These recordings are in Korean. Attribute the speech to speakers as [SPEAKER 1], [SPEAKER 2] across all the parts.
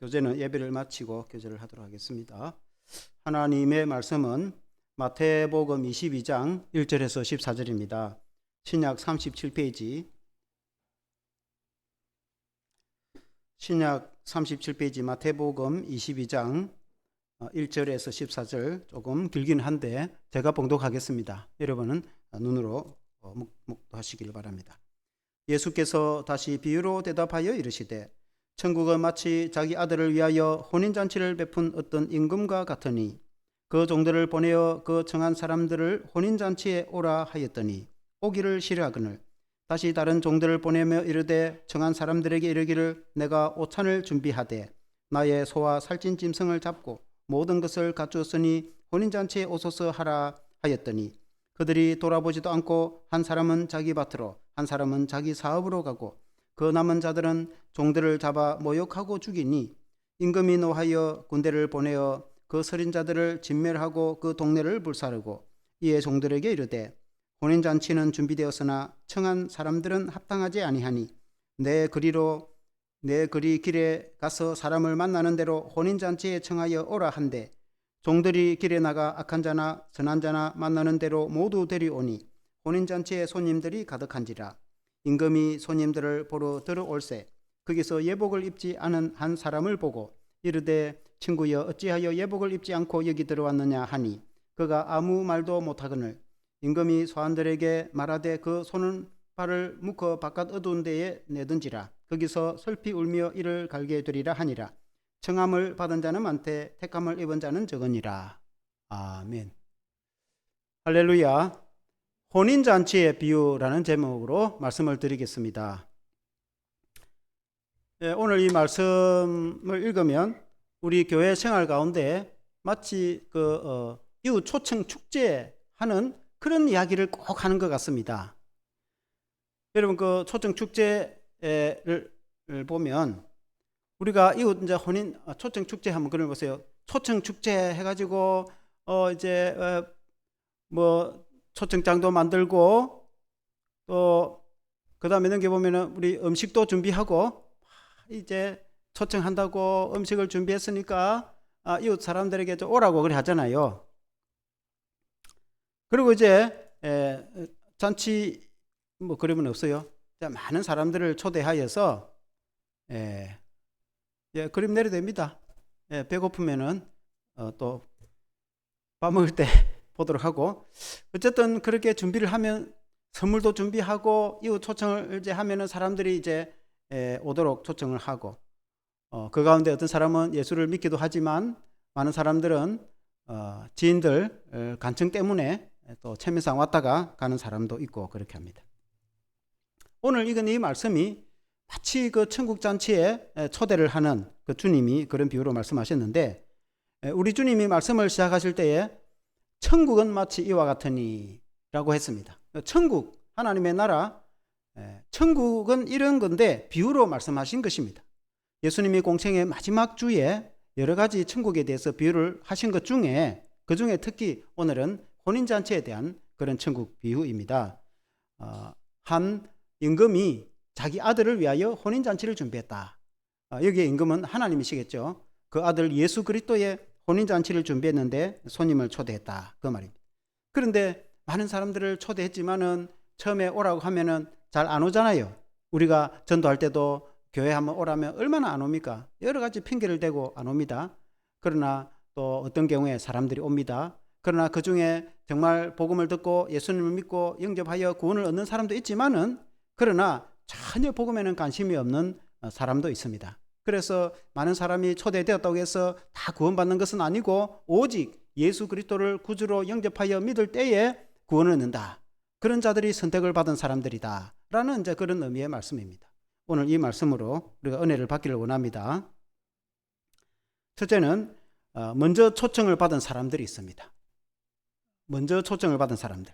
[SPEAKER 1] 교제는 예배를 마치고 교제를 하도록 하겠습니다. 하나님의 말씀은 마태복음 22장 1절에서 14절입니다. 신약 37페이지 마태복음 22장 1절에서 14절 조금 길긴 한데 제가 봉독하겠습니다. 여러분은 눈으로 묵도하시길 바랍니다. 예수께서 다시 비유로 대답하여 이르시되 천국은 마치 자기 아들을 위하여 혼인잔치를 베푼 어떤 임금과 같으니 그 종들을 보내어 그 청한 사람들을 혼인잔치에 오라 하였더니 오기를 싫어하거늘 다시 다른 종들을 보내며 이르되 청한 사람들에게 이르기를 내가 오찬을 준비하되 나의 소와 살찐 짐승을 잡고 모든 것을 갖추었으니 혼인잔치에 오소서 하라 하였더니 그들이 돌아보지도 않고 한 사람은 자기 밭으로 한 사람은 자기 사업으로 가고 그 남은 자들은 종들을 잡아 모욕하고 죽이니 임금이 노하여 군대를 보내어 그 서린 자들을 진멸하고 그 동네를 불사르고 이에 종들에게 이르되 혼인잔치는 준비되었으나 청한 사람들은 합당하지 아니하니 내 그리 길에 가서 사람을 만나는 대로 혼인잔치에 청하여 오라 한데 종들이 길에 나가 악한 자나 선한 자나 만나는 대로 모두 데려오니 혼인잔치에 손님들이 가득한지라. 임금이 손님들을 보러 들어올세 거기서 예복을 입지 않은 한 사람을 보고 이르되 친구여 어찌하여 예복을 입지 않고 여기 들어왔느냐 하니 그가 아무 말도 못하거늘 임금이 소환들에게 말하되 그 손은 발을 묶어 바깥 어두운 데에 내든지라. 거기서 슬피 울며 이를 갈게 되리라 하니라. 청함을 받은 자는 많되 택함을 입은 자는 적으니라. 아멘. 할렐루야. 혼인잔치의 비유라는 제목으로 말씀을 드리겠습니다. 오늘 이 말씀을 읽으면 우리 교회 생활 가운데 마치 이웃 초청 축제하는 그런 이야기를 꼭 하는 것 같습니다. 여러분 그 초청 축제를 보면 우리가 이웃 이제 혼인 초청 축제 한번 그려 보세요. 초청 축제 해가지고 뭐 초청장도 만들고 또 그다음에 넘겨보면은 우리 음식도 준비하고 이제 초청한다고 음식을 준비했으니까 이웃 사람들에게 좀 오라고 그래 하잖아요. 그리고 이제 잔치 뭐 그러면 없어요. 많은 사람들을 초대하여서 그림 내려도 됩니다. 배고프면은 또 밥 먹을 때 보도록 하고 어쨌든 그렇게 준비를 하면 선물도 준비하고 이웃 초청을 이제 하면은 사람들이 이제 오도록 초청을 하고 그 가운데 어떤 사람은 예수를 믿기도 하지만 많은 사람들은 지인들 간청 때문에 또 체면상 왔다가 가는 사람도 있고 그렇게 합니다. 오늘 읽은 이 말씀이 마치 그 천국 잔치에 초대를 하는 그 주님이 그런 비유로 말씀하셨는데 우리 주님이 말씀을 시작하실 때에 천국은 마치 이와 같으니 라고 했습니다. 천국, 하나님의 나라, 천국은 이런 건데 비유로 말씀하신 것입니다. 예수님이 공생의 마지막 주에 여러 가지 천국에 대해서 비유를 하신 것 중에 그 중에 특히 오늘은 혼인잔치에 대한 그런 천국 비유입니다. 한 임금이 자기 아들을 위하여 혼인잔치를 준비했다. 여기에 임금은 하나님이시겠죠. 그 아들 예수 그리스도의 혼인잔치를 준비했는데 손님을 초대했다. 그 말입니다. 그런데 많은 사람들을 초대했지만은 처음에 오라고 하면은 잘 안 오잖아요. 우리가 전도할 때도 교회 한번 오라면 얼마나 안 옵니까? 여러 가지 핑계를 대고 안 옵니다. 그러나 또 어떤 경우에 사람들이 옵니다. 그러나 그 중에 정말 복음을 듣고 예수님을 믿고 영접하여 구원을 얻는 사람도 있지만은 그러나 전혀 복음에는 관심이 없는 사람도 있습니다. 그래서 많은 사람이 초대되었다고 해서 다 구원받는 것은 아니고 오직 예수 그리스도를 구주로 영접하여 믿을 때에 구원을 얻는다. 그런 자들이 선택을 받은 사람들이다. 라는 이제 그런 의미의 말씀입니다. 오늘 이 말씀으로 우리가 은혜를 받기를 원합니다. 첫째는 먼저 초청을 받은 사람들이 있습니다. 먼저 초청을 받은 사람들.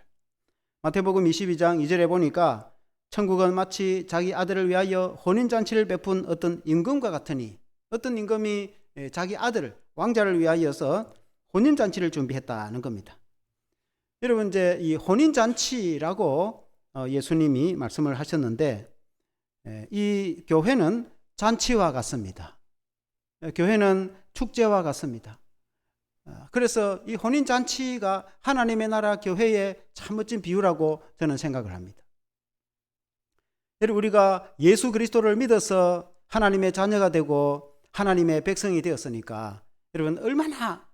[SPEAKER 1] 마태복음 22장 2절에 보니까 천국은 마치 자기 아들을 위하여 혼인잔치를 베푼 어떤 임금과 같으니 어떤 임금이 자기 아들 왕자를 위하여서 혼인잔치를 준비했다는 겁니다. 여러분 이제 이 혼인잔치라고 예수님이 말씀을 하셨는데 이 교회는 잔치와 같습니다. 교회는 축제와 같습니다. 그래서 이 혼인잔치가 하나님의 나라 교회의 참 멋진 비유라고 저는 생각을 합니다. 여러분, 우리가 예수 그리스도를 믿어서 하나님의 자녀가 되고 하나님의 백성이 되었으니까 여러분 얼마나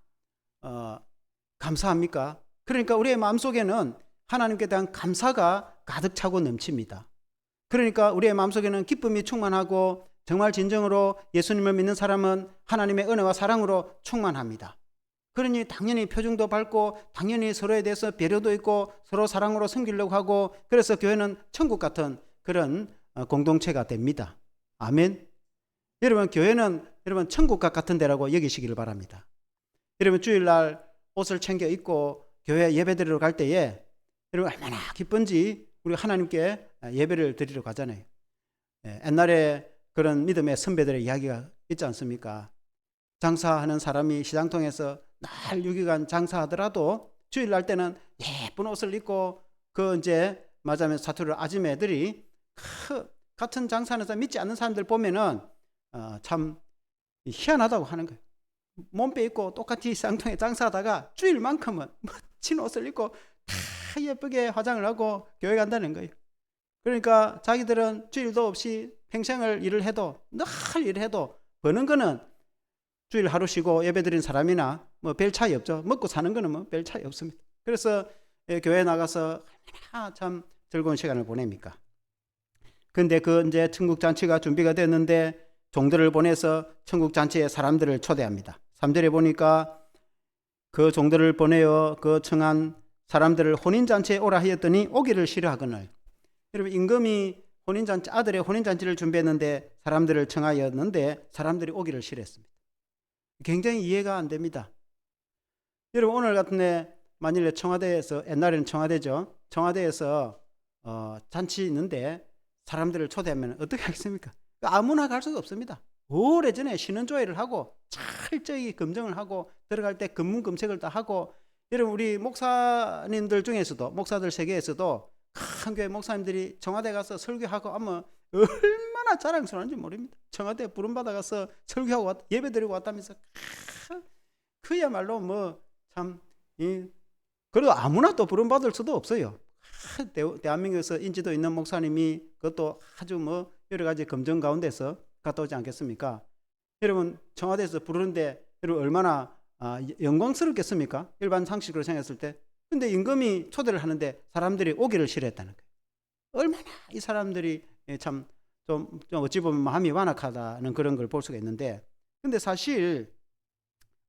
[SPEAKER 1] 감사합니까? 그러니까 우리의 마음속에는 하나님께 대한 감사가 가득 차고 넘칩니다. 그러니까 우리의 마음속에는 기쁨이 충만하고 정말 진정으로 예수님을 믿는 사람은 하나님의 은혜와 사랑으로 충만합니다. 그러니 당연히 표정도 밝고 당연히 서로에 대해서 배려도 있고 서로 사랑으로 섬기려고 하고, 그래서 교회는 천국 같은 그런 공동체가 됩니다. 아멘. 여러분, 교회는 여러분 천국과 같은 데라고 여기시기를 바랍니다. 여러분, 주일날 옷을 챙겨 입고 교회 예배드리러 갈 때에 여러분 얼마나 기쁜지 우리 하나님께 예배를 드리러 가잖아요. 옛날에 그런 믿음의 선배들의 이야기가 있지 않습니까? 장사하는 사람이 시장통에서 날 6일간 장사하더라도 주일날 때는 예쁜 옷을 입고 그 이제 맞으면 사투리 아줌매들이 같은 장사하는 사람 믿지 않는 사람들 보면은 참 희한하다고 하는 거예요. 몸빼 입고 똑같이 시장통에 장사하다가 주일만큼은 멋진 옷을 입고 다 예쁘게 화장을 하고 교회 간다는 거예요. 그러니까 자기들은 주일도 없이 평생을 일을 해도 늘 일을 해도 버는 거는 주일 하루 쉬고 예배드린 사람이나 뭐 별 차이 없죠. 먹고 사는 거는 뭐 별 차이 없습니다. 그래서 교회 나가서 얼마나 참 즐거운 시간을 보냅니까? 근데 그 이제 천국 잔치가 준비가 됐는데 종들을 보내서 천국 잔치에 사람들을 초대합니다. 3절에 보니까 그 종들을 보내어 그 청한 사람들을 혼인잔치에 오라 하였더니 오기를 싫어하거늘. 여러분, 임금이 혼인잔치, 아들의 혼인잔치를 준비했는데 사람들을 청하였는데 사람들이 오기를 싫어했습니다. 굉장히 이해가 안 됩니다. 여러분, 오늘 같은 날 만일에 청와대에서, 옛날에는 청와대죠, 청와대에서 잔치 있는데 사람들을 초대하면 어떻게 하겠습니까? 아무나 갈 수가 없습니다. 오래전에 신원조회를 하고 철저히 검증을 하고 들어갈 때 검문 검색을 다 하고, 여러분 우리 목사님들 중에서도, 목사들 세계에서도 큰 교회 목사님들이 청와대 가서 설교하고 하면 얼마나 자랑스러운지 모릅니다. 청와대 부름받아 가서 설교하고 예배 드리고 왔다면서 그야말로 뭐 참 그래도 아무나 또 부름받을 수도 없어요. 대한민국에서 인지도 있는 목사님이 그것도 아주 뭐 여러 가지 검증 가운데서 갔다 오지 않겠습니까? 여러분, 청와대에서 부르는데 여러분 얼마나 영광스럽겠습니까? 일반 상식으로 생각했을 때. 근데 임금이 초대를 하는데 사람들이 오기를 싫어했다는 거예요. 얼마나 이 사람들이 참 좀 어찌 보면 마음이 완악하다는 그런 걸 볼 수가 있는데, 근데 사실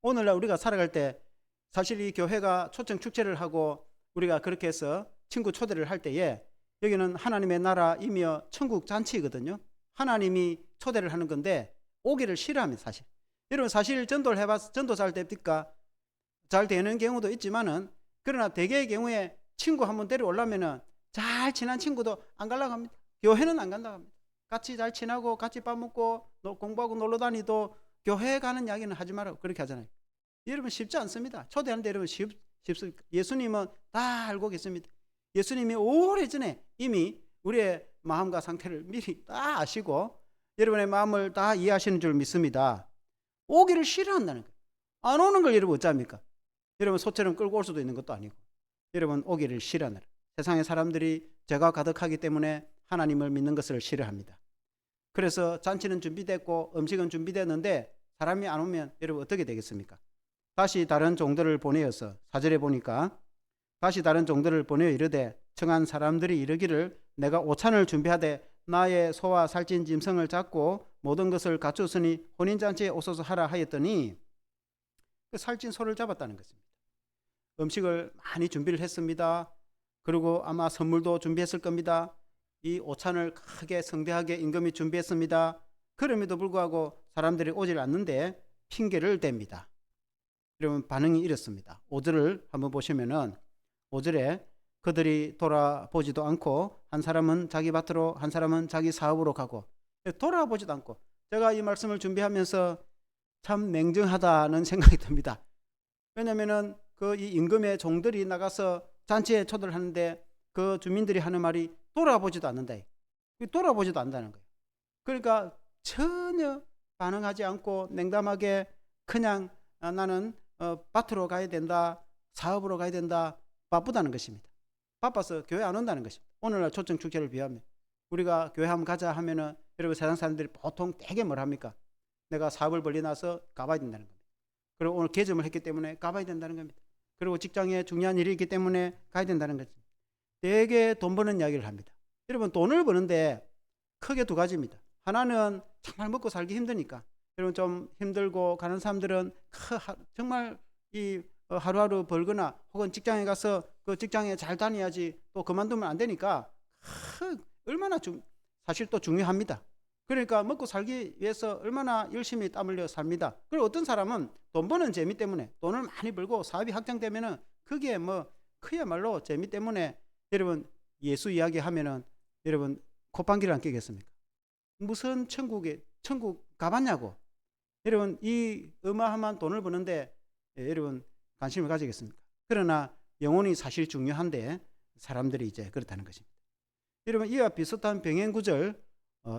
[SPEAKER 1] 오늘날 우리가 살아갈 때 사실 이 교회가 초청 축제를 하고 우리가 그렇게 해서 친구 초대를 할 때에 여기는 하나님의 나라이며 천국 잔치거든요. 하나님이 초대를 하는 건데 오기를 싫어합니다. 사실 여러분, 사실 전도를 해봐서 전도사 할 때니까 잘 되는 경우도 있지만은, 그러나 대개의 경우에 친구 한번 데려오려면은 잘 친한 친구도 안 가려고 합니다. 교회는 안 간다고 합니다. 같이 잘 친하고 같이 밥 먹고 공부하고 놀러 다니도 교회 가는 이야기는 하지 말라고 그렇게 하잖아요. 여러분, 쉽지 않습니다. 초대하는데 여러분 쉽습니까? 예수님은 다 알고 계십니다. 예수님이 오래전에 이미 우리의 마음과 상태를 미리 다 아시고 여러분의 마음을 다 이해하시는 줄 믿습니다. 오기를 싫어한다는 거예요. 안 오는 걸 여러분 어찌합니까? 여러분 소처럼 끌고 올 수도 있는 것도 아니고, 여러분 오기를 싫어한다. 세상의 사람들이 죄가 가득하기 때문에 하나님을 믿는 것을 싫어합니다. 그래서 잔치는 준비됐고 음식은 준비됐는데 사람이 안 오면 여러분 어떻게 되겠습니까? 다시 다른 종들을 보내어서 4절에 보니까 다시 다른 종들을 보내어 이르되 청한 사람들이 이르기를 내가 오찬을 준비하되 나의 소와 살찐 짐승을 잡고 모든 것을 갖추었으니 혼인잔치에 오소서 하라 하였더니 그 살찐 소를 잡았다는 것입니다. 음식을 많이 준비를 했습니다. 그리고 아마 선물도 준비했을 겁니다. 이 오찬을 크게 성대하게 임금이 준비했습니다. 그럼에도 불구하고 사람들이 오질 않는데 핑계를 댑니다. 여러분, 반응이 이렇습니다. 5절을 한번 보시면은 5절에 그들이 돌아보지도 않고 한 사람은 자기 밭으로 한 사람은 자기 사업으로 가고, 돌아보지도 않고, 제가 이 말씀을 준비하면서 참 냉정하다는 생각이 듭니다. 왜냐하면은 그 이 임금의 종들이 나가서 잔치에 초대를 하는데 그 주민들이 하는 말이 돌아보지도 않는다. 돌아보지도 않는다는 거예요. 그러니까 전혀 반응하지 않고 냉담하게 그냥 나는 밭으로 가야 된다, 사업으로 가야 된다, 바쁘다는 것입니다. 바빠서 교회 안 온다는 것입니다. 오늘날 초청 축제를 비하면 우리가 교회 한번 가자 하면은 여러분 세상 사람들이 보통 되게 뭘 합니까? 내가 사업을 벌려놔서 가봐야 된다는 겁니다. 그리고 오늘 개점을 했기 때문에 가봐야 된다는 겁니다. 그리고 직장에 중요한 일이 있기 때문에 가야 된다는 거죠. 되게 돈 버는 이야기를 합니다. 여러분 돈을 버는데 크게 두 가지입니다. 하나는 정말 먹고 살기 힘드니까 여러분 좀 힘들고 가는 사람들은 정말 이 하루하루 벌거나 혹은 직장에 가서 그 직장에 잘 다녀야지 또 그만두면 안 되니까 얼마나 사실 또 중요합니다. 그러니까 먹고 살기 위해서 얼마나 열심히 땀 흘려 삽니다. 그리고 어떤 사람은 돈 버는 재미 때문에 돈을 많이 벌고 사업이 확장되면은 그게 뭐 그야말로 재미 때문에 여러분 예수 이야기 하면은 여러분 콧방귀를 안 끼겠습니까? 무슨 천국 가봤냐고. 여러분 이 어마어마한 돈을 버는데 여러분 관심을 가지겠습니까? 그러나 영혼이 사실 중요한데 사람들이 이제 그렇다는 것입니다. 여러분 이와 비슷한 병행 구절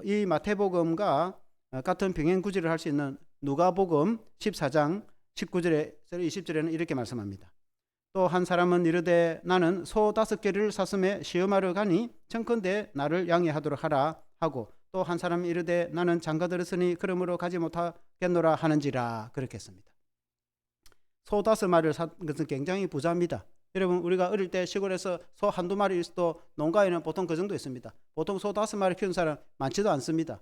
[SPEAKER 1] 이 마태복음과 같은 병행 구절을 할 수 있는 누가복음 14장 19절에서 20절에는 이렇게 말씀합니다. 또 한 사람은 이르되 나는 소 5개를 사슴에 시험하러 가니 청컨대 나를 양해하도록 하라 하고 또 한 사람이 이르되 나는 장가들었으니 그러므로 가지 못하겠노라 하는지라 그렇게 했습니다. 소 5마리를 산 것은 굉장히 부자입니다. 여러분 우리가 어릴 때 시골에서 소 한두 마리 있어도 농가에는 보통 그 정도 있습니다. 보통 소 5마리 키우는 사람 많지도 않습니다.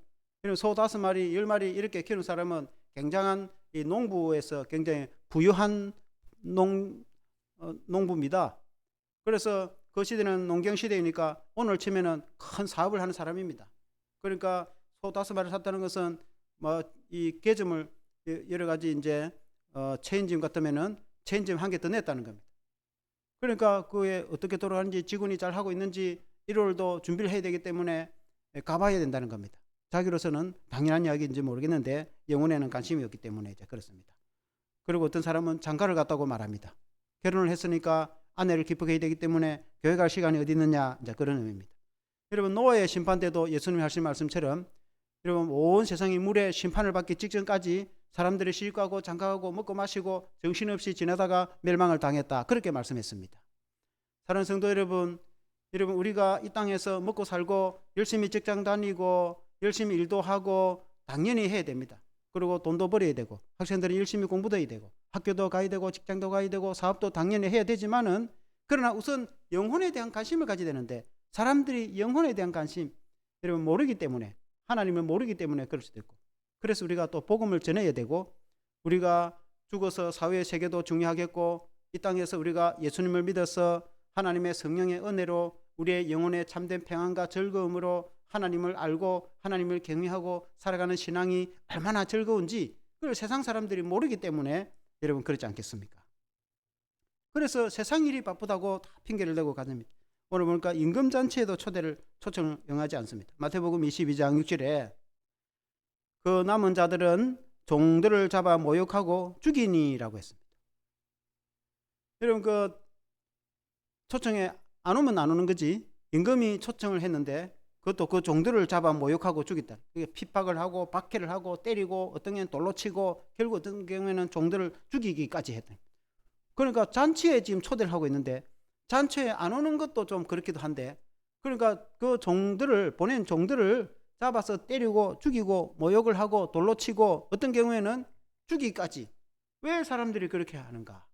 [SPEAKER 1] 소 5마리 10마리 이렇게 키우는 사람은 굉장한 이 농부에서 굉장히 부유한 농부입니다. 그래서 그 시대는 농경 시대이니까 오늘 치면은 큰 사업을 하는 사람입니다. 그러니까 소 5마리 샀다는 것은 뭐 이 개점을 여러 가지 이제 체인짐 같으면은 체인짐 한 개 더 냈다는 겁니다. 그러니까 그에 어떻게 돌아가는지 직원이 잘 하고 있는지 일월도 준비를 해야 되기 때문에 가봐야 된다는 겁니다. 자기로서는 당연한 이야기인지 모르겠는데 영혼에는 관심이 없기 때문에 이제 그렇습니다. 그리고 어떤 사람은 장가를 갔다고 말합니다. 결혼을 했으니까 아내를 기쁘게 해야 되기 때문에 교회 갈 시간이 어디 있느냐 이제 그런 의미입니다. 여러분 노아의 심판 때도 예수님이 하신 말씀처럼 여러분 온 세상이 물의 심판을 받기 직전까지 사람들이 시집가고 장가가고 먹고 마시고 정신없이 지내다가 멸망을 당했다. 그렇게 말씀했습니다. 사랑하는 성도 여러분, 우리가 이 땅에서 먹고 살고 열심히 직장 다니고 열심히 일도 하고 당연히 해야 됩니다. 그리고 돈도 벌어야 되고 학생들은 열심히 공부도 해야 되고 학교도 가야 되고 직장도 가야 되고 사업도 당연히 해야 되지만은 그러나 우선 영혼에 대한 관심을 가져야 되는데 사람들이 영혼에 대한 관심 여러분 모르기 때문에 하나님을 모르기 때문에 그럴 수도 있고 그래서 우리가 또 복음을 전해야 되고 우리가 죽어서 사회의 세계도 중요하겠고 이 땅에서 우리가 예수님을 믿어서 하나님의 성령의 은혜로 우리의 영혼의 참된 평안과 즐거움으로 하나님을 알고 하나님을 경외하고 살아가는 신앙이 얼마나 즐거운지 그걸 세상 사람들이 모르기 때문에 여러분 그렇지 않겠습니까? 그래서 세상 일이 바쁘다고 다 핑계를 대고 가집니다. 오늘 보니까 임금잔치에도 초청을 응하지 않습니다. 마태복음 22장 6절에 그 남은 자들은 종들을 잡아 모욕하고 죽이니라고 했습니다. 여러분 그 초청에 안 오면 안 오는 거지. 임금이 초청을 했는데 그것도 그 종들을 잡아 모욕하고 죽였다. 그게 핍박을 하고 박해를 하고 때리고 어떤 경우에는 돌로 치고 결국 어떤 경우에는 종들을 죽이기까지 했다. 그러니까 잔치에 지금 초대를 하고 있는데 잔치에 안 오는 것도 좀 그렇기도 한데 그러니까 그 보낸 종들을 잡아서 때리고 죽이고 모욕을 하고 돌로 치고 어떤 경우에는 죽이기까지 왜 사람들이 그렇게 하는가?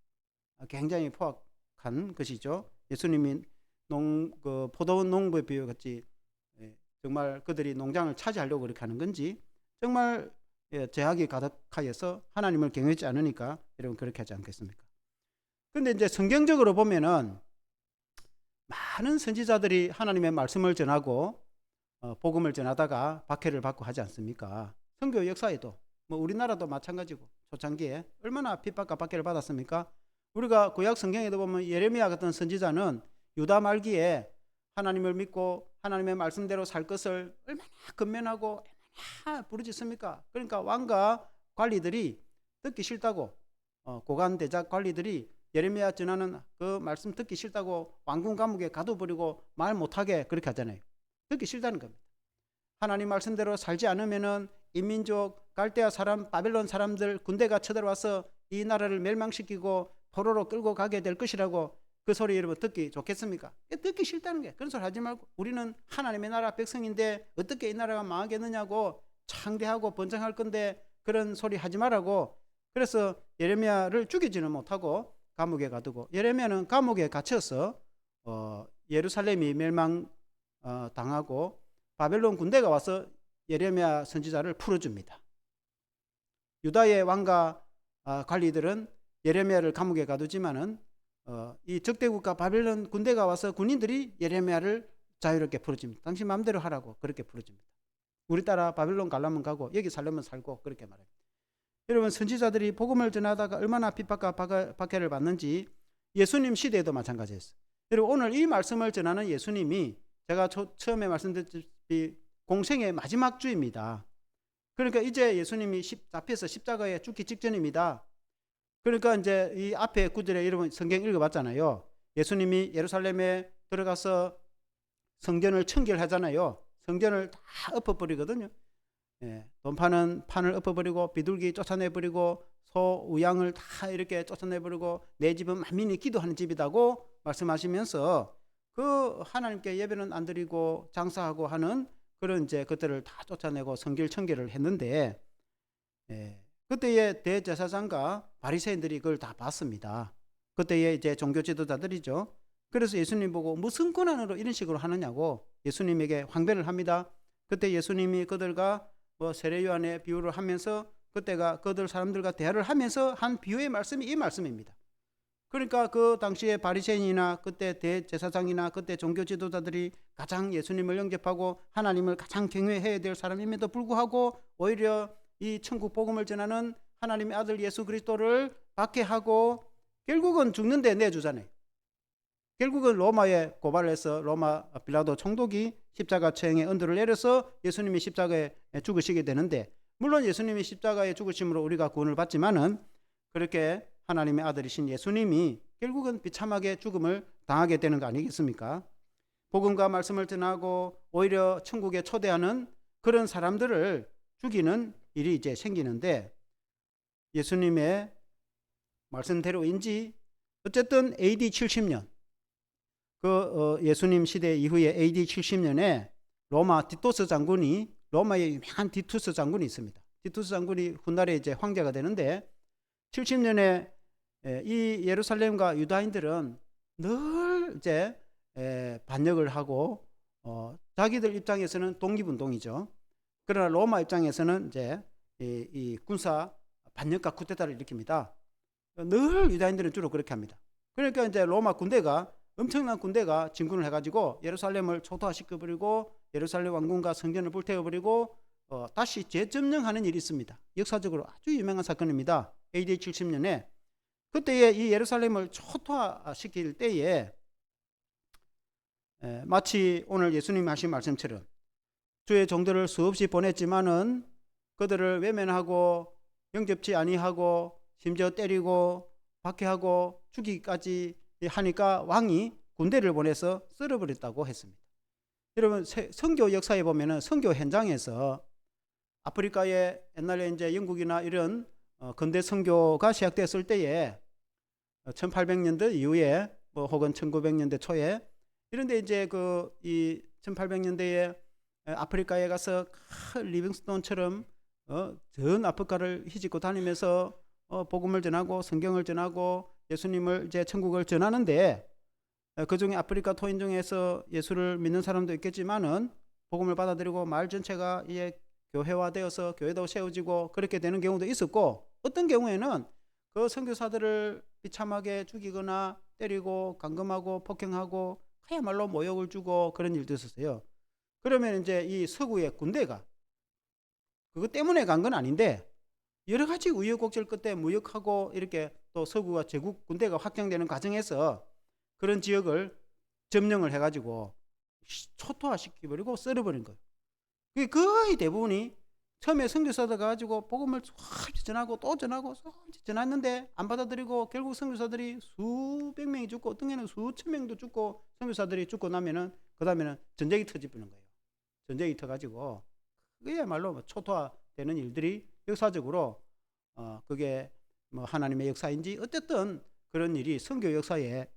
[SPEAKER 1] 굉장히 포악한 것이죠. 예수님이 포도원 농부에 비유같이 정말 그들이 농장을 차지하려고 그렇게 하는 건지 정말 죄악이 가득하여서 하나님을 경외하지 않으니까 여러분 그렇게 하지 않겠습니까? 근데 이제 성경적으로 보면은 많은 선지자들이 하나님의 말씀을 전하고 복음을 전하다가 박해를 받고 하지 않습니까? 선교 역사에도 뭐 우리나라도 마찬가지고 초창기에 얼마나 핍박과 박해를 받았습니까? 우리가 구약 성경에도 보면 예레미야 같은 선지자는 유다 말기에 하나님을 믿고 하나님의 말씀대로 살 것을 얼마나 건면하고 얼마나 부르짖습니까? 그러니까 왕과 관리들이 듣기 싫다고 고관 대작 관리들이 예레미야 전하는 그 말씀 듣기 싫다고 왕궁 감옥에 가둬버리고 말 못하게 그렇게 하잖아요. 듣기 싫다는 겁니다. 하나님 말씀대로 살지 않으면은 이민족, 갈대아 사람, 바벨론 사람들 군대가 쳐들어와서 이 나라를 멸망시키고 포로로 끌고 가게 될 것이라고 그 소리 여러분 듣기 좋겠습니까? 듣기 싫다는 게 그런 소리 하지 말고 우리는 하나님의 나라 백성인데 어떻게 이 나라가 망하겠느냐고 창대하고 번창할 건데 그런 소리 하지 말라고. 그래서 예레미야를 죽이지는 못하고 감옥에 가두고 예레미야는 감옥에 갇혀서 예루살렘이 멸망 당하고 바벨론 군대가 와서 예레미야 선지자를 풀어줍니다. 유다의 왕과 관리들은 예레미야를 감옥에 가두지만은 이 적대국가 바벨론 군대가 와서 군인들이 예레미야를 자유롭게 풀어줍니다. 당신 마음대로 하라고 그렇게 풀어줍니다. 우리 따라 바벨론 가려면 가고 여기 살려면 살고 그렇게 말합니다. 여러분 선지자들이 복음을 전하다가 얼마나 핍박과 박해를 받는지 예수님 시대에도 마찬가지였어요. 여러분 오늘 이 말씀을 전하는 예수님이 제가 처음에 말씀드렸듯이 공생의 마지막 주입니다. 그러니까 이제 예수님이 잡혀서 십자가에 죽기 직전입니다. 그러니까 이제 이 앞에 구절에 여러분 성경 읽어봤잖아요. 예수님이 예루살렘에 들어가서 성전을 청결하잖아요. 성전을 다 엎어버리거든요. 돈 파는 판을 엎어버리고 비둘기 쫓아내버리고 소, 우양을 다 이렇게 쫓아내버리고 내 집은 만민이 기도하는 집이다고 말씀하시면서 그 하나님께 예배는 안 드리고 장사하고 하는 그런 이제 그들을 다 쫓아내고 성결 청결을 했는데 그때의 대제사장과 바리새인들이 그걸 다 봤습니다. 그때의 이제 종교 지도자들이죠. 그래서 예수님 보고 무슨 권한으로 이런 식으로 하느냐고 예수님에게 항변을 합니다. 그때 예수님이 그들과 세례 요한의 비유를 하면서 그때가 그들 사람들과 대화를 하면서 한 비유의 말씀이 이 말씀입니다. 그러니까 그 당시에 바리새인이나 그때 대제사장이나 그때 종교 지도자들이 가장 예수님을 영접하고 하나님을 가장 경외해야 될 사람임에도 불구하고 오히려 이 천국 복음을 전하는 하나님의 아들 예수 그리스도를 박해하고 결국은 죽는데 내주잖아요. 결국은 로마에 고발을 해서 로마 빌라도 총독이 십자가 처형의 언도를 내려서 예수님이 십자가에 죽으시게 되는데 물론 예수님이 십자가에 죽으심으로 우리가 구원을 받지만은 그렇게 하나님의 아들이신 예수님이 결국은 비참하게 죽음을 당하게 되는 거 아니겠습니까? 복음과 말씀을 전하고 오히려 천국에 초대하는 그런 사람들을 죽이는 일이 이제 생기는데 예수님의 말씀대로인지 어쨌든 AD 70년 예수님 시대 이후에 AD 70년에 로마 디토스 장군이 로마의 유명한 디투스 장군이 있습니다. 디투스 장군이 훗날에 이제 황제가 되는데 70년에 이 예루살렘과 유다인들은 늘 이제 반역을 하고 자기들 입장에서는 독립운동이죠. 그러나 로마 입장에서는 이제 이 군사 반역과 쿠데타를 일으킵니다. 늘 유다인들은 주로 그렇게 합니다. 그러니까 이제 로마 군대가 엄청난 군대가 진군을 해가지고 예루살렘을 초토화시켜버리고 예루살렘 왕궁과 성전을 불태워버리고 다시 재점령하는 일이 있습니다. 역사적으로 아주 유명한 사건입니다. AD 70년에 그때에 이 예루살렘을 초토화시킬 때에 마치 오늘 예수님이 하신 말씀처럼 주의 종들을 수없이 보냈지만은 그들을 외면하고 영접치 아니하고 심지어 때리고 박해하고 죽이기까지 하니까 왕이 군대를 보내서 썰어버렸다고 했습니다. 여러분 선교 역사에 보면은 선교 현장에서 아프리카에 옛날에 이제 영국이나 이런 근대 선교가 시작됐을 때에 1800년대 이후에 혹은 1900년대 초에 이런데 이제 이 1800년대에 아프리카에 가서 리빙스톤처럼 전 아프리카를 휘짓고 다니면서 복음을 전하고 성경을 전하고 예수님을 이제 천국을 전하는데 그 중에 아프리카 토인 중에서 예수를 믿는 사람도 있겠지만은 복음을 받아들이고 마을 전체가 이제 교회화되어서 교회도 세워지고 그렇게 되는 경우도 있었고 어떤 경우에는 그 선교사들을 비참하게 죽이거나 때리고 감금하고 폭행하고 그야말로 모욕을 주고 그런 일도 있었어요. 그러면 이제 이 서구의 군대가 그것 때문에 간 건 아닌데 여러 가지 우여곡절 끝에 무역하고 이렇게 또 서구와 제국 군대가 확장되는 과정에서 그런 지역을 점령을 해가지고 초토화시켜버리고 썰어버린 거예요. 그게 거의 대부분이 처음에 선교사들 가지고 복음을 전하고 또 전하고 전했는데 안 받아들이고 결국 선교사들이 수백 명이 죽고 어떤 게는 수천 명도 죽고 선교사들이 죽고 나면은 그 다음에는 전쟁이 터져버리는 거예요. 전쟁이 터가지고 그야말로 초토화 되는 일들이 역사적으로 그게 뭐 하나님의 역사인지 어쨌든 그런 일이 선교 역사에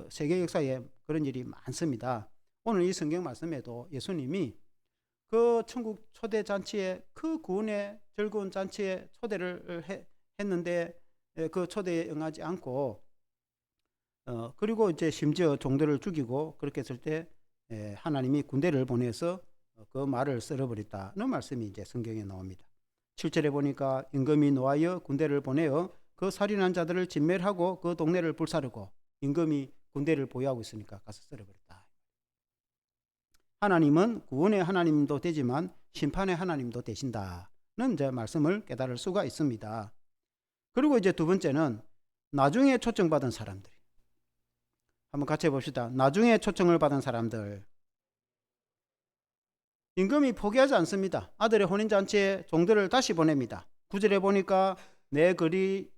[SPEAKER 1] 세계 역사에 그런 일이 많습니다. 오늘 이 성경 말씀에도 예수님이 그 천국 초대 잔치에 그 구원의 즐거운 잔치에 초대를 했는데 그 초대에 응하지 않고 그리고 이제 심지어 종들을 죽이고 그렇게 했을 때 하나님이 군대를 보내서 그 말을 썰어버렸다는 말씀이 이제 성경에 나옵니다. 7절에 보니까 임금이 노하여 군대를 보내어 그 살인한 자들을 진멸하고 그 동네를 불사르고 임금이 군대를 보유하고 있으니까 가서 썰어버렸다. 하나님은 구원의 하나님도 되지만 심판의 하나님도 되신다는 이제 말씀을 깨달을 수가 있습니다. 그리고 이제 두 번째는 나중에 초청받은 사람들. 한번 같이 해봅시다. 나중에 초청을 받은 사람들. 임금이 포기하지 않습니다. 아들의 혼인잔치에 종들을 다시 보냅니다. 9절에 보니까 내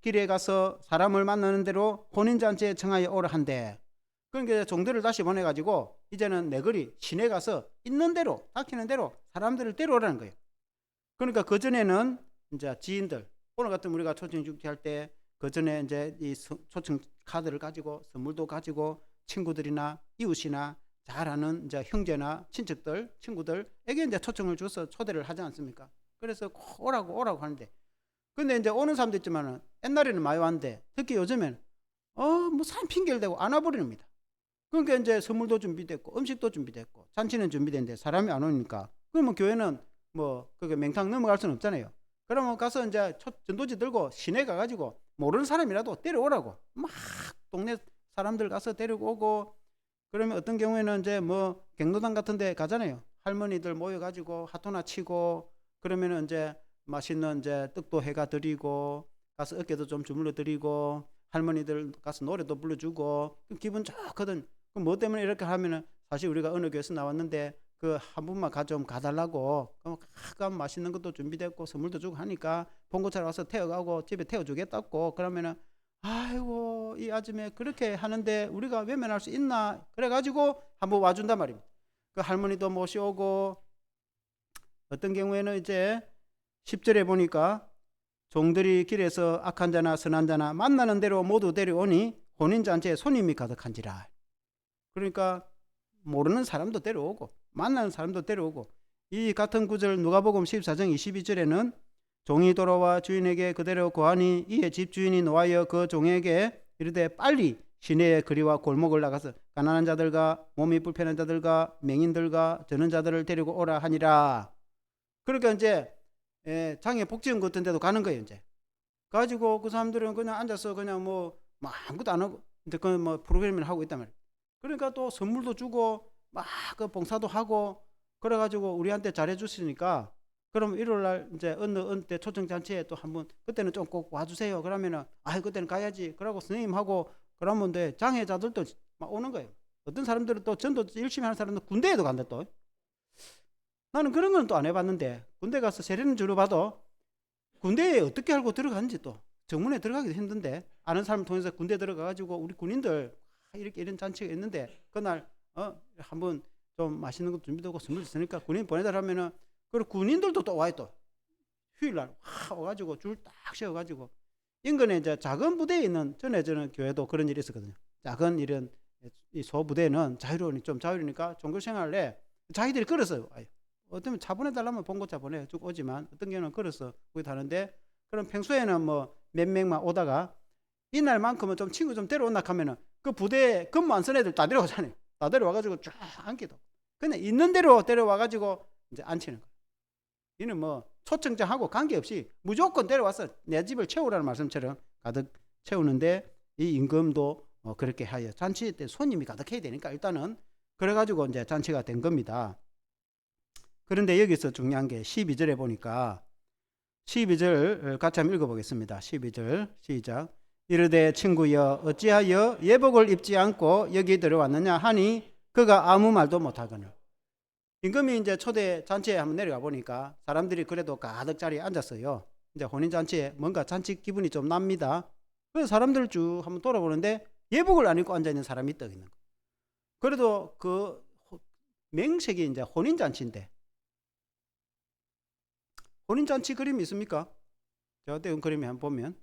[SPEAKER 1] 길에 가서 사람을 만나는 대로 혼인잔치에 청하여 오라 한대. 그러니까 종들을 다시 보내가지고 이제는 내 거리 시내 가서 있는 대로 닥치는 대로 사람들을 데려오라는 거예요. 그러니까 그 전에는 이제 지인들 오늘 같은 우리가 초청 축제할 때 그 전에 이제 이 초청 카드를 가지고 선물도 가지고 친구들이나 이웃이나 잘 아는 이제 형제나 친척들 친구들에게 이제 초청을 줘서 초대를 하지 않습니까? 그래서 꼭 오라고 하는데 근데 이제 오는 사람도 있지만은 옛날에는 많이 왔는데 특히 요즘에는 뭐 사람 핑계를 대고 안 와버립니다. 그러니까 이제 선물도 준비됐고 음식도 준비됐고 잔치는 준비됐는데 사람이 안 오니까 그러면 교회는 뭐 그게 맹탕 넘어갈 수는 없잖아요. 그러면 가서 이제 전도지 들고 시내 가가지고 모르는 사람이라도 데려오라고 막 동네 사람들 가서 데리고 그러면 어떤 경우에는 이제 뭐 경로당 같은 데 가잖아요. 할머니들 모여가지고 하토나 치고 그러면은 이제 맛있는 이제 떡도 해가 드리고 가서 어깨도 좀 주물러 드리고 할머니들 가서 노래도 불러주고 기분 좋거든. 그럼 뭐 때문에 이렇게 하면은 사실 우리가 어느 교회에서 나왔는데 그 한 분만 좀 가달라고 그럼 가끔 맛있는 것도 준비됐고 선물도 주고 하니까 봉고차로 와서 태워가고 집에 태워주겠다고 그러면은 아이고 이 아줌에 그렇게 하는데 우리가 외면할 수 있나 그래가지고 한번 와준단 말입니다. 그 할머니도 모셔오고 어떤 경우에는 이제 10절에 보니까 종들이 길에서 악한 자나 선한 자나 만나는 대로 모두 데려오니 혼인잔치에 손님이 가득한지라. 그러니까 모르는 사람도 데려오고 만나는 사람도 데려오고 이 같은 구절 누가복음 14장 22절에는 종이 돌아와 주인에게 그대로 고하니 이에 집주인이 노하여 그 종에게 이르되 빨리 시내의 거리와 골목을 나가서 가난한 자들과 몸이 불편한 자들과 맹인들과 저는 자들을 데리고 오라 하니라. 그러니까 이제 장애 복지원 같은 데도 가는 거예요. 이제 가지고 그 사람들은 그냥 앉아서 그냥 뭐 아무것도 안 하고 이제 그 뭐 프로그램을 하고 있단 말이에요. 그러니까 또 선물도 주고 막 그 봉사도 하고 그래가지고 우리한테 잘해주시니까 그럼 일요일날 이제 어느 때 초청잔치에 또 한번 그때는 좀 꼭 와주세요. 그러면은 그때는 가야지. 그러고 선생님하고 그러면 돼. 장애자들도 막 오는 거예요. 어떤 사람들은 또 전도 열심히 하는 사람들은 군대에도 간다 또. 나는 그런 건 또 안 해봤는데 군대 가서 세례는 주로 봐도 군대에 어떻게 알고 들어가는지 또 정문에 들어가기도 힘든데 아는 사람 통해서 군대 들어가가지고 우리 군인들 이렇게 이런 잔치가 있는데 그날 한번 좀 맛있는 것도 준비되고 선물 있으니까 군인 보내달라면은 그리고 군인들도 또 와요. 또 휴일날 와가지고 줄 딱 세워가지고 인근에 이제 작은 부대에 있는 저는 교회도 그런 일이 있었거든요. 작은 이런 이 소부대는 좀 자유로우니까 종교생활에 자기들이 걸어서 와요. 어쩌면 차 보내달라면 봉고차 보내주고 오지만 어떤 경우는 걸어서 거기 하는데 그럼 평소에는 뭐 몇 명만 오다가 이날만큼은 좀 친구 좀 데려온다 하면은 그 부대에 근무 안 쓴 애들 다 데려가잖아요. 다 데려와가지고 쫙 앉기도. 그냥 있는 대로 데려와가지고 이제 앉히는 거예요. 이는 뭐 초청장하고 관계없이 무조건 데려와서 내 집을 채우라는 말씀처럼 가득 채우는데 이 임금도 그렇게 하여 잔치 때 손님이 가득해야 되니까 일단은 그래가지고 이제 잔치가 된 겁니다. 그런데 여기서 중요한 게 12절에 보니까 12절 같이 한번 읽어보겠습니다. 12절 시작. 이르되 친구여 어찌하여 예복을 입지 않고 여기 들어왔느냐 하니 그가 아무 말도 못하거늘. 임금이 이제 초대 잔치에 한번 내려가 보니까 사람들이 그래도 가득 자리에 앉았어요. 이제 혼인 잔치에 뭔가 잔치 기분이 좀 납니다. 그래서 사람들 쭉 한번 돌아보는데 예복을 안 입고 앉아 있는 사람이 떠 있는 거. 그래도 그 명색이 이제 혼인 잔치인데 혼인잔치 그림이 있습니까? 제가 띄운 그림에 한번 보면,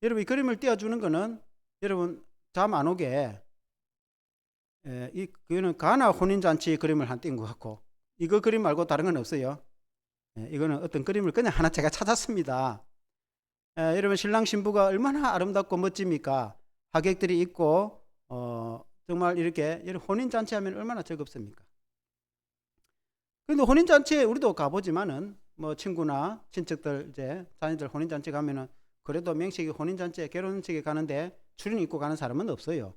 [SPEAKER 1] 여러분 이 그림을 띄워주는 거는 여러분 잠 안 오게, 그거는 가나 혼인잔치 그림을 한 띄운 것 같고, 이거 그림 말고 다른 건 없어요. 이거는 어떤 그림을 그냥 하나 제가 찾았습니다. 여러분 신랑 신부가 얼마나 아름답고 멋집니까? 하객들이 있고 정말 이렇게 혼인잔치 하면 얼마나 즐겁습니까? 근데 혼인잔치에 우리도 가보지만은 뭐 친구나 친척들 이제 자녀들 혼인잔치 가면은 그래도 명식이 혼인잔치에 결혼식에 가는데 추린 입고 가는 사람은 없어요.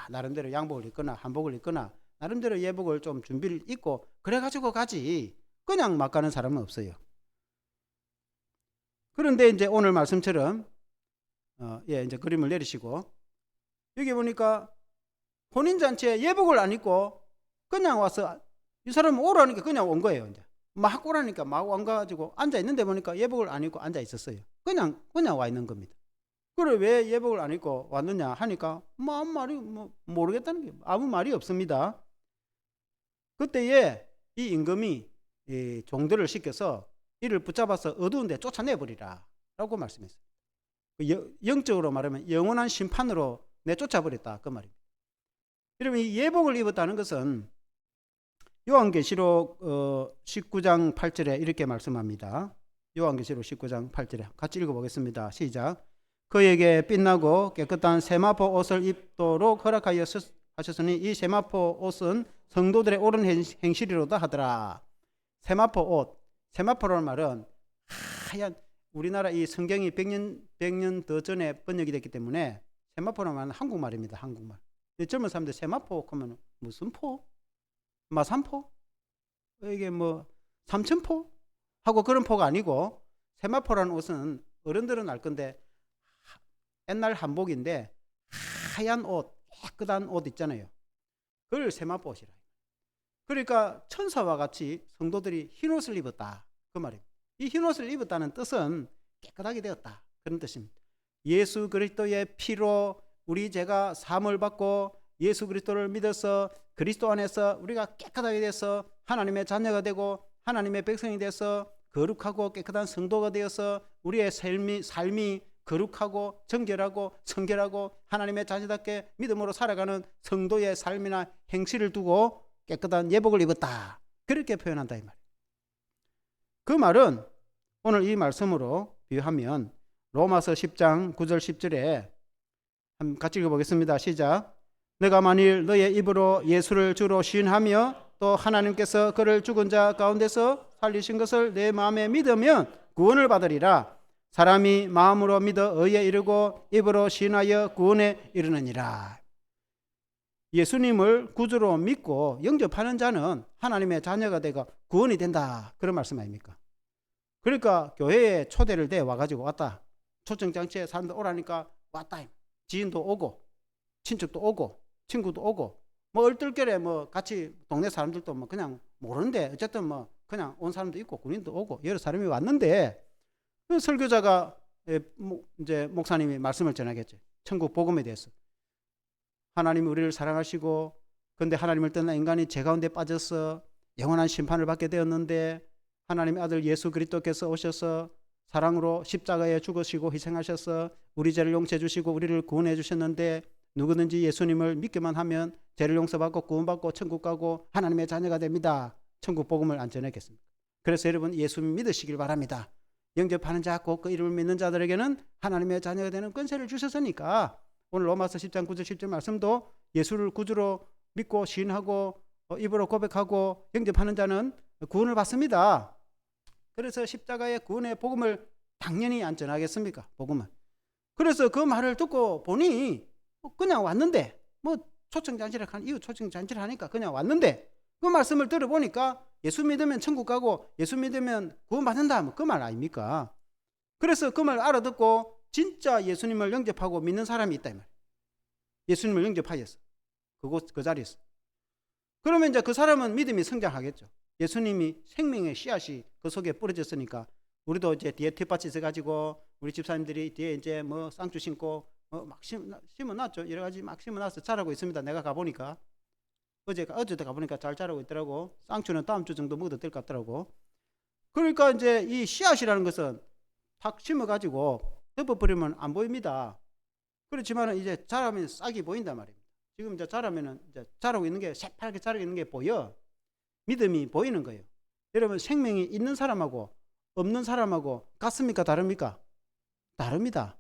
[SPEAKER 1] 나름대로 양복을 입거나 한복을 입거나 나름대로 예복을 좀 준비를 입고 그래가지고 가지 그냥 막 가는 사람은 없어요. 그런데 이제 오늘 말씀처럼 이제 그림을 내리시고 여기 보니까 혼인잔치에 예복을 안 입고 그냥 와서 이 사람은 오라니까 그냥 온 거예요. 이제 막 오라니까 막 와가지고 앉아 있는데 보니까 예복을 안 입고 앉아 있었어요. 그냥 와 있는 겁니다. 그래 왜 예복을 안 입고 왔느냐 하니까 뭐 아무 말이 모르겠다는 게 아무 말이 없습니다. 그때에 이 임금이 이 종들을 시켜서 이를 붙잡아서 어두운 데 쫓아내 버리라 라고 말씀했어요. 영적으로 말하면 영원한 심판으로 내쫓아 버렸다 그 말입니다. 여러분 이 예복을 입었다는 것은 요한계시록 19장 8절에 이렇게 말씀합니다. 요한계시록 19장 8절에 같이 읽어보겠습니다. 시작. 그에게 빛나고 깨끗한 세마포 옷을 입도록 허락하셨으니 이 세마포 옷은 성도들의 옳은 행실이로다 하더라. 세마포 옷, 세마포라는 말은 하얀, 우리나라 이 성경이 100년 더 전에 번역이 됐기 때문에 세마포라는 말은 한국말입니다. 한국말. 젊은 사람들 세마포 하면 무슨 포? 마산포? 이게 뭐 삼천포? 하고 그런 포가 아니고 세마포라는 옷은 어른들은 알 건데 옛날 한복인데 하얀 옷, 깨끗한 옷 있잖아요. 그걸 세마포 옷이라. 그러니까 천사와 같이 성도들이 흰 옷을 입었다 그 말입니다. 이 흰 옷을 입었다는 뜻은 깨끗하게 되었다 그런 뜻입니다. 예수 그리스도의 피로 우리 죄가 사함을 받고 예수 그리스도를 믿어서 그리스도 안에서 우리가 깨끗하게 돼서 하나님의 자녀가 되고 하나님의 백성이 돼서 거룩하고 깨끗한 성도가 되어서 우리의 삶이 거룩하고 정결하고 성결하고 하나님의 자녀답게 믿음으로 살아가는 성도의 삶이나 행실을 두고 깨끗한 예복을 입었다 그렇게 표현한다 이 말이에요. 그 말은 오늘 이 말씀으로 비유하면 로마서 10장 9절 10절에 한번 같이 읽어보겠습니다. 시작. 내가 만일 너의 입으로 예수를 주로 시인하며 또 하나님께서 그를 죽은 자 가운데서 살리신 것을 내 마음에 믿으면 구원을 받으리라. 사람이 마음으로 믿어 의에 이르고 입으로 시인하여 구원에 이르느니라. 예수님을 구주로 믿고 영접하는 자는 하나님의 자녀가 되고 구원이 된다 그런 말씀 아닙니까? 그러니까 교회에 초대를 돼 와가지고 왔다. 초청장치에 사람들 오라니까 왔다. 지인도 오고 친척도 오고 친구도 오고 뭐 얼떨결에 뭐 같이 동네 사람들도 뭐 그냥 모르는데 어쨌든 뭐 그냥 온 사람도 있고 군인도 오고 여러 사람이 왔는데 그 설교자가 이제 목사님이 말씀을 전하겠죠. 천국 복음에 대해서 하나님이 우리를 사랑하시고 근데 하나님을 떠난 인간이 죄 가운데 빠져서 영원한 심판을 받게 되었는데 하나님의 아들 예수 그리스도께서 오셔서 사랑으로 십자가에 죽으시고 희생하셔서 우리 죄를 용서해 주시고 우리를 구원해 주셨는데 누구든지 예수님을 믿기만 하면 죄를 용서받고 구원받고 천국 가고 하나님의 자녀가 됩니다. 천국 복음을 안 전하겠습니까? 그래서 여러분 예수 믿으시길 바랍니다. 영접하는 자 곧 그 이름을 믿는 자들에게는 하나님의 자녀가 되는 권세를 주셨으니까 오늘 로마서 10장 9절 10절 말씀도 예수를 구주로 믿고 시인하고 입으로 고백하고 영접하는 자는 구원을 받습니다. 그래서 십자가의 구원의 복음을 당연히 안 전하겠습니까? 복음은. 그래서 그 말을 듣고 보니 그냥 왔는데 뭐 초청잔치를 한 이후 초청잔치를 하니까 그냥 왔는데 그 말씀을 들어보니까 예수 믿으면 천국 가고 예수 믿으면 구원받는다 뭐 그 말 아닙니까? 그래서 그 말 알아듣고 진짜 예수님을 영접하고 믿는 사람이 있다 이 말. 예수님을 영접하였어. 그 자리에서. 그러면 이제 그 사람은 믿음이 성장하겠죠. 예수님이 생명의 씨앗이 그 속에 뿌려졌으니까 우리도 이제 뒤에 뒷밭이 있어가지고 우리 집사님들이 뒤에 이제 뭐 쌍추 심고 막 심어놨죠. 여러 가지 막 심어놨어. 자라고 있습니다. 내가 가보니까 어제도 가보니까 잘 자라고 있더라고. 쌍추는 다음 주 정도 먹어도 될 것 같더라고. 그러니까 이제 이 씨앗이라는 것은 탁 심어가지고 덮어버리면 안 보입니다. 그렇지만 이제 자라면 싹이 보인단 말입니다. 지금 이제 자라면은 이제 자라고 있는 게 새파랗게 자라고 있는 게 보여. 믿음이 보이는 거예요. 여러분, 생명이 있는 사람하고 없는 사람하고 같습니까? 다릅니까? 다릅니다.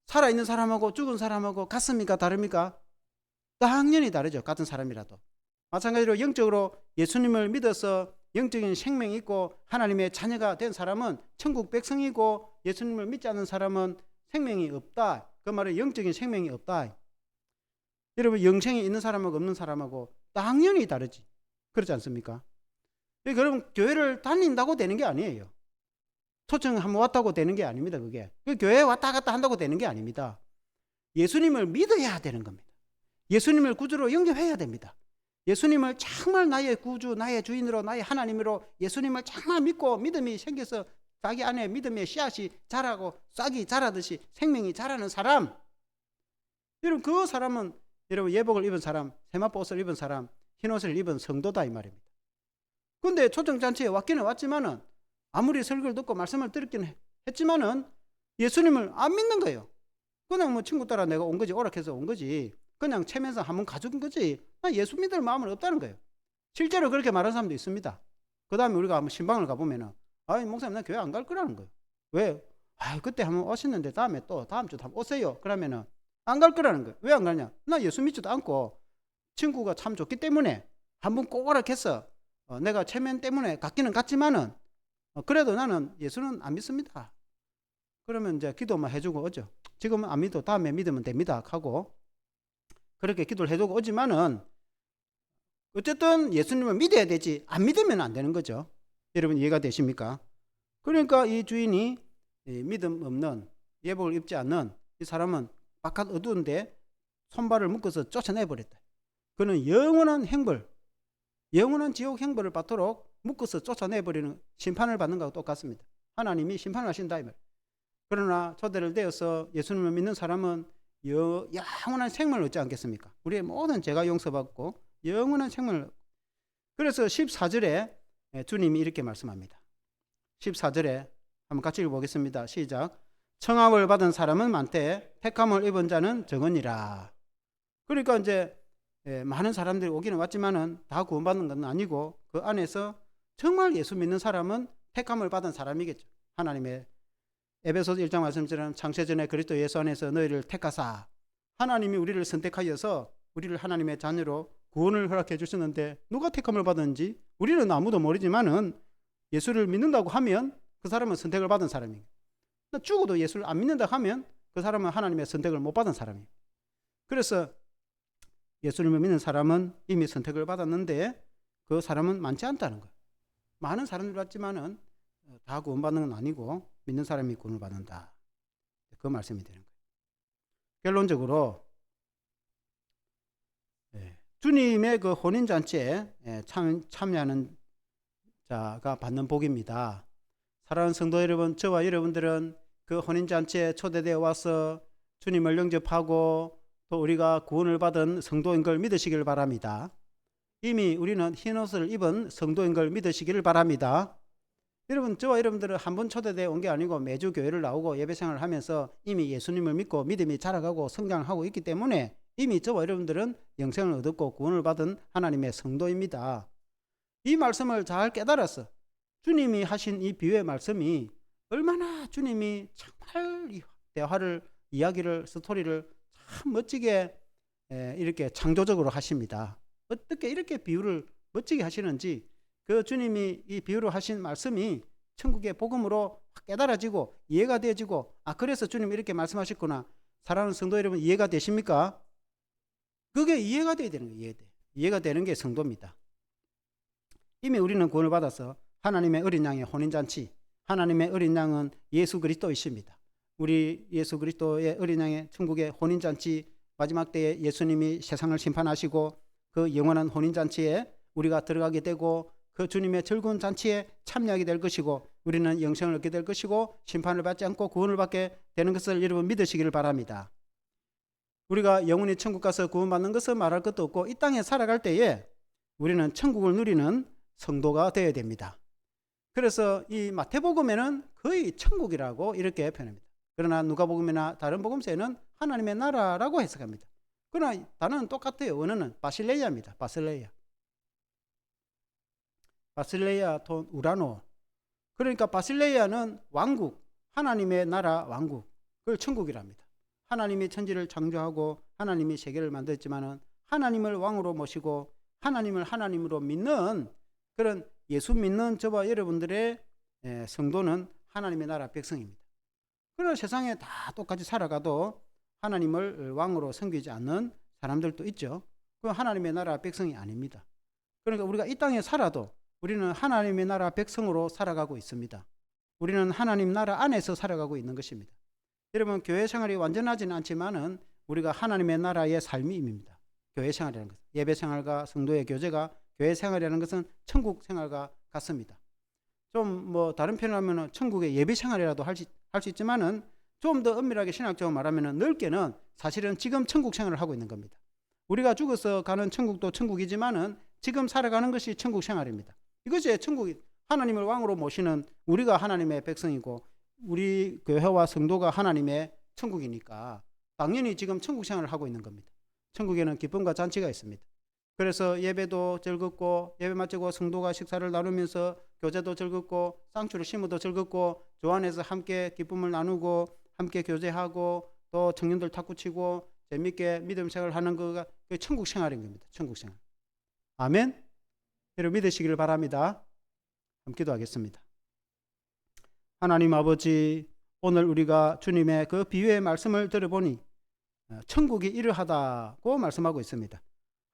[SPEAKER 1] 살아있는 사람하고 죽은 사람하고 같습니까? 다릅니까? 당연히 다르죠. 같은 사람이라도. 마찬가지로 영적으로 예수님을 믿어서 영적인 생명이 있고 하나님의 자녀가 된 사람은 천국 백성이고, 예수님을 믿지 않는 사람은 생명이 없다. 그 말은 영적인 생명이 없다. 여러분, 영생이 있는 사람하고 없는 사람하고 당연히 다르지. 그렇지 않습니까? 여러분, 교회를 다닌다고 되는 게 아니에요. 초청 한번 왔다고 되는 게 아닙니다. 그게 교회에 왔다 갔다 한다고 되는 게 아닙니다. 예수님을 믿어야 되는 겁니다. 예수님을 구주로 영접해야 됩니다. 예수님을 정말 나의 구주, 나의 주인으로, 나의 하나님으로 예수님을 정말 믿고 믿음이 생겨서 자기 안에 믿음의 씨앗이 자라고 싹이 자라듯이 생명이 자라는 사람, 여러분, 그 사람은 여러분 예복을 입은 사람, 세마포 옷을 입은 사람, 흰옷을 입은 성도다 이 말입니다. 그런데 초청잔치에 왔기는 왔지만은 아무리 설교를 듣고 말씀을 들었긴 했지만은 예수님을 안 믿는 거예요. 그냥 뭐 친구 따라 내가 온 거지, 오락해서 온 거지, 그냥 체면서 한번 가져온 거지, 나 예수 믿을 마음은 없다는 거예요. 실제로 그렇게 말하는 사람도 있습니다. 그 다음에 우리가 한번 신방을 가보면은, 아이 목사님 나 교회 안 갈 거라는 거예요. 왜? 아 그때 한번 오셨는데 다음에 또 다음 주도 한번 오세요. 그러면은 안 갈 거라는 거예요. 왜 안 가냐? 나 예수 믿지도 않고 친구가 참 좋기 때문에 한번 꼭 오락해서 내가 체면 때문에 갔기는 갔지만은 그래도 나는 예수는 안 믿습니다. 그러면 이제 기도만 해주고 오죠. 지금은 안 믿어, 다음에 믿으면 됩니다 하고 그렇게 기도를 해주고 오지만은 어쨌든 예수님을 믿어야 되지, 안 믿으면 안 되는 거죠. 여러분 이해가 되십니까? 그러니까 이 주인이 믿음 없는, 예복을 입지 않는 이 사람은 바깥 어두운데 손발을 묶어서 쫓아내버렸다. 그는 영원한 형벌, 영원한 지옥 형벌을 받도록 묶어서 쫓아내버리는, 심판을 받는 것과 똑같습니다. 하나님이 심판을 하신다 이 말. 그러나 초대를 되어서 예수님을 믿는 사람은 영원한 생명을 얻지 않겠습니까? 우리의 모든 죄가 용서받고 영원한 생명을. 그래서 14절에 주님이 이렇게 말씀합니다. 14절에 한번 같이 읽어보겠습니다. 시작. 청함을 받은 사람은 많되 택함을 입은 자는 적으니라. 그러니까 이제 많은 사람들이 오기는 왔지만은 다 구원받는 건 아니고 그 안에서 정말 예수 믿는 사람은 택함을 받은 사람이겠죠. 하나님의 에베소서 1장 말씀처럼 창세전에 그리스도 예수 안에서 너희를 택하사, 하나님이 우리를 선택하여서 우리를 하나님의 자녀로 구원을 허락해 주셨는데 누가 택함을 받았는지 우리는 아무도 모르지만은 예수를 믿는다고 하면 그 사람은 선택을 받은 사람이에요. 죽어도 예수를 안 믿는다고 하면 그 사람은 하나님의 선택을 못 받은 사람이에요. 그래서 예수님을 믿는 사람은 이미 선택을 받았는데 그 사람은 많지 않다는 거예요. 많은 사람들 같지만은 다 구원받는 건 아니고 믿는 사람이 구원을 받는다. 그 말씀이 되는 거예요. 결론적으로 주님의 그 혼인잔치에 참여하는 자가 받는 복입니다. 사랑하는 성도 여러분, 저와 여러분들은 그 혼인잔치에 초대되어 와서 주님을 영접하고 또 우리가 구원을 받은 성도인 걸 믿으시길 바랍니다. 이미 우리는 흰옷을 입은 성도인 걸 믿으시기를 바랍니다. 여러분, 저와 여러분들은 한 번 초대되어 온 게 아니고 매주 교회를 나오고 예배생활을 하면서 이미 예수님을 믿고 믿음이 자라가고 성장하고 있기 때문에 이미 저와 여러분들은 영생을 얻었고 구원을 받은 하나님의 성도입니다. 이 말씀을 잘 깨달아서 주님이 하신 이 비유의 말씀이 얼마나 주님이 정말 이 대화를, 이야기를, 스토리를 참 멋지게 이렇게 창조적으로 하십니다. 어떻게 이렇게 비유를 멋지게 하시는지, 그 주님이 이 비유로 하신 말씀이 천국의 복음으로 깨달아지고 이해가 되어지고, 그래서 주님이 이렇게 말씀하셨구나. 사랑하는 성도 여러분, 이해가 되십니까? 그게 이해가 돼야 되는 거예요. 이해가 되는 게 성도입니다. 이미 우리는 구원을 받아서 하나님의 어린 양의 혼인잔치, 하나님의 어린 양은 예수 그리스도이십니다. 우리 예수 그리스도의 어린 양의 천국의 혼인잔치, 마지막 때에 예수님이 세상을 심판하시고 그 영원한 혼인잔치에 우리가 들어가게 되고 그 주님의 즐거운 잔치에 참여하게 될 것이고 우리는 영생을 얻게 될 것이고 심판을 받지 않고 구원을 받게 되는 것을 여러분 믿으시기를 바랍니다. 우리가 영원히 천국 가서 구원받는 것은 말할 것도 없고 이 땅에 살아갈 때에 우리는 천국을 누리는 성도가 되어야 됩니다. 그래서 이 마태복음에는 거의 천국이라고 이렇게 표현합니다. 그러나 누가복음이나 다른 복음서에는 하나님의 나라라고 해석합니다. 그러나 단어는 똑같아요. 원어는 바실레이아입니다. 바실레이아 톤 우라노. 그러니까 바실레이아는 왕국, 하나님의 나라 왕국, 그걸 천국이랍니다. 하나님이 천지를 창조하고 하나님이 세계를 만들었지만은 하나님을 왕으로 모시고 하나님을 하나님으로 믿는 그런 예수 믿는 저와 여러분들의 성도는 하나님의 나라 백성입니다. 그러나 세상에 다 똑같이 살아가도 하나님을 왕으로 섬기지 않는 사람들도 있죠. 그건 하나님의 나라 백성이 아닙니다. 그러니까 우리가 이 땅에 살아도 우리는 하나님의 나라 백성으로 살아가고 있습니다. 우리는 하나님 나라 안에서 살아가고 있는 것입니다. 여러분, 교회 생활이 완전하지는 않지만은 우리가 하나님의 나라의 삶입니다. 교회 생활이라는 것, 예배 생활과 성도의 교제가 교회 생활이라는 것은 천국 생활과 같습니다. 좀 뭐 다른 표현하면은 천국의 예배 생활이라도 할 수 있지만은 좀 더 엄밀하게 신학적으로 말하면은 넓게는 사실은 지금 천국 생활을 하고 있는 겁니다. 우리가 죽어서 가는 천국도 천국이지만은 지금 살아가는 것이 천국 생활입니다. 이것이 천국이 하나님을 왕으로 모시는 우리가 하나님의 백성이고 우리 교회와 성도가 하나님의 천국이니까 당연히 지금 천국 생활을 하고 있는 겁니다. 천국에는 기쁨과 잔치가 있습니다. 그래서 예배도 즐겁고 예배 마치고 성도가 식사를 나누면서 교제도 즐겁고 쌍추를 심어도 즐겁고 조 안에서 함께 기쁨을 나누고 함께 교제하고 또 청년들 탁구치고 재밌게 믿음 생활을 하는 거가 천국 생활인 겁니다. 천국 생활. 아멘. 여러분 믿으시기를 바랍니다. 함께 기도하겠습니다. 하나님 아버지, 오늘 우리가 주님의 그 비유의 말씀을 들어보니 천국이 이러하다고 말씀하고 있습니다.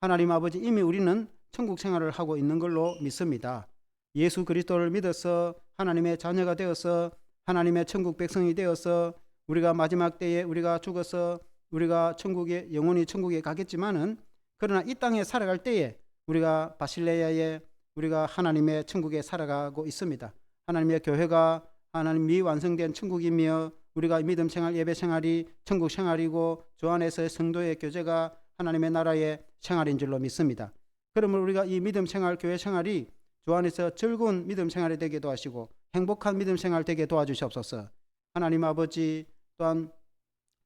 [SPEAKER 1] 하나님 아버지, 이미 우리는 천국 생활을 하고 있는 걸로 믿습니다. 예수 그리스도를 믿어서 하나님의 자녀가 되어서 하나님의 천국 백성이 되어서 우리가 마지막 때에 우리가 죽어서 우리가 천국에 영원히 천국에 가겠지만은 그러나 이 땅에 살아갈 때에 우리가 바실레야에 우리가 하나님의 천국에 살아가고 있습니다. 하나님의 교회가 하나님 미완성된 천국이며 우리가 믿음 생활 예배 생활이 천국 생활이고 주 안에서의 성도의 교제가 하나님의 나라의 생활인 줄로 믿습니다. 그러면 우리가 이 믿음 생활 교회 생활이 주 안에서 즐거운 믿음 생활이 되게 하시고 행복한 믿음 생활 되게 도와주시옵소서. 하나님 아버지, 또한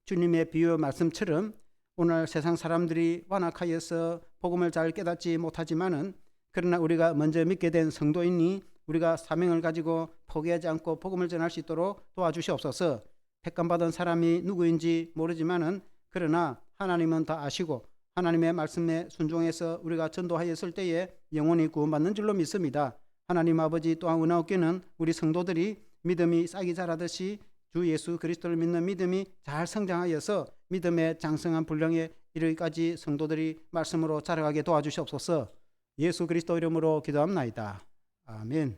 [SPEAKER 1] 주님의 비유 말씀처럼 오늘 세상 사람들이 완악하여서 복음을 잘 깨닫지 못하지만은 그러나 우리가 먼저 믿게 된 성도이니 우리가 사명을 가지고 포기하지 않고 복음을 전할 수 있도록 도와주시옵소서. 택감받은 사람이 누구인지 모르지만은 그러나 하나님은 다 아시고 하나님의 말씀에 순종해서 우리가 전도하였을 때에 영원히 구원받는 줄로 믿습니다. 하나님 아버지, 또한 은혜옵게는 우리 성도들이 믿음이 싹이 자라듯이 주 예수 그리스도를 믿는 믿음이 잘 성장하여서 믿음의 장성한 분량에 이르기까지 성도들이 말씀으로 자라가게 도와주시옵소서. 예수 그리스도 이름으로 기도합나이다. 아멘.